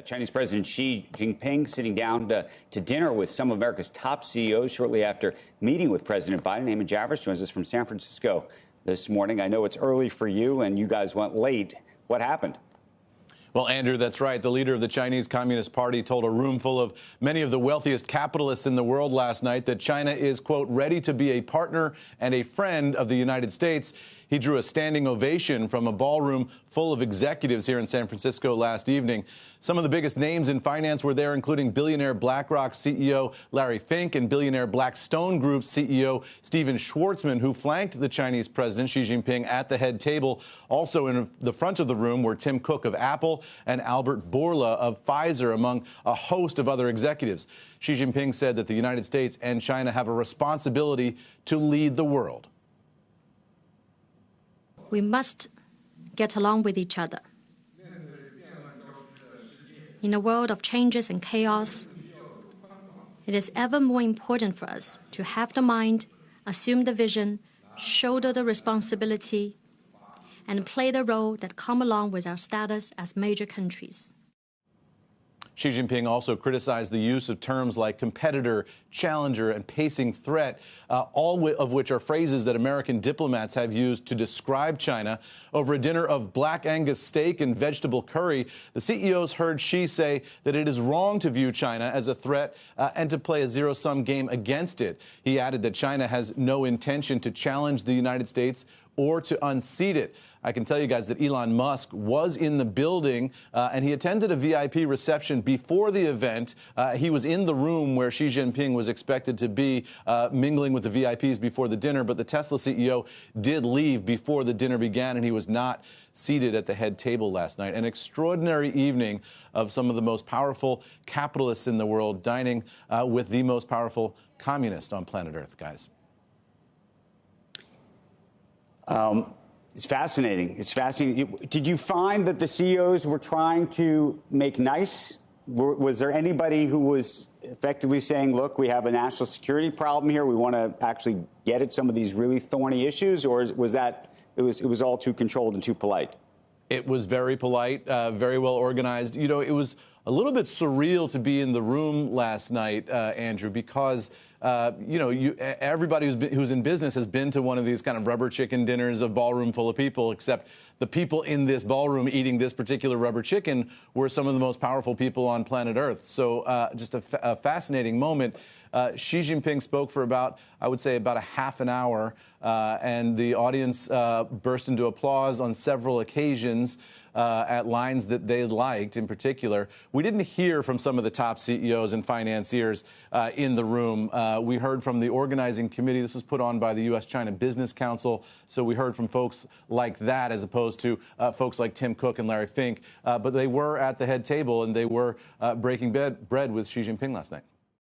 Chinese President Xi Jinping sitting down to dinner with some of America's top CEOs shortly after meeting with President Biden. Eamon Javers joins us from San Francisco this morning. I know it's early for you, and you guys went late. What happened? Well, Andrew, that's right. The leader of the Chinese Communist Party told a room full of many of the wealthiest capitalists in the world last night that China is, quote, ready to be a partner and a friend of the United States. He drew a standing ovation from a ballroom full of executives here in San Francisco last evening. Some of the biggest names in finance were there, including billionaire BlackRock CEO Larry Fink and billionaire Blackstone Group CEO Steven Schwarzman, who flanked the Chinese president Xi Jinping at the head table. Also in the front of the room were Tim Cook of Apple and Albert Bourla of Pfizer, among a host of other executives. Xi Jinping said that the United States and China have a responsibility to lead the world. We must get along with each other. In a world of changes and chaos, it is ever more important for us to have the mind, assume the vision, shoulder the responsibility, and play the role that come along with our status as major countries. Xi Jinping also criticized the use of terms like competitor, challenger, and pacing threat, all of which are phrases that American diplomats have used to describe China. Over a dinner of black Angus steak and vegetable curry, the CEOs heard Xi say that it is wrong to view China as a threat and to play a zero-sum game against it. He added that China has no intention to challenge the United States or to unseat it. I can tell you guys that Elon Musk was in the building and he attended a VIP reception before the event. He was in the room where Xi Jinping was expected to be mingling with the VIPs before the dinner, but the Tesla CEO did leave before the dinner began, and he was not seated at the head table last night. An extraordinary evening of some of the most powerful capitalists in the world dining with the most powerful communist on planet Earth, guys. It's fascinating. It's fascinating. Did you find that the CEOs were trying to make nice? Was there anybody who was effectively saying, look, we have a national security problem here, we want to actually get at some of these really thorny issues? Or was that it was all too controlled and too polite? It was very polite, very well organized. You know, it was a little bit surreal to be in the room last night, Andrew, because you know, everybody who's in business has been to one of these kind of rubber chicken dinners, a ballroom full of people, except the people in this ballroom eating this particular rubber chicken were some of the most powerful people on planet Earth. So just a fascinating moment. Xi Jinping spoke for about, I would say, about a half an hour, and the audience burst into applause on several occasions at lines that they liked in particular. We didn't hear from some of the top CEOs and financiers in the room. We heard from the organizing committee. This was put on by the U.S.-China Business Council. So we heard from folks like that as opposed to folks like Tim Cook and Larry Fink. But they were at the head table, and they were breaking bread with Xi Jinping last night.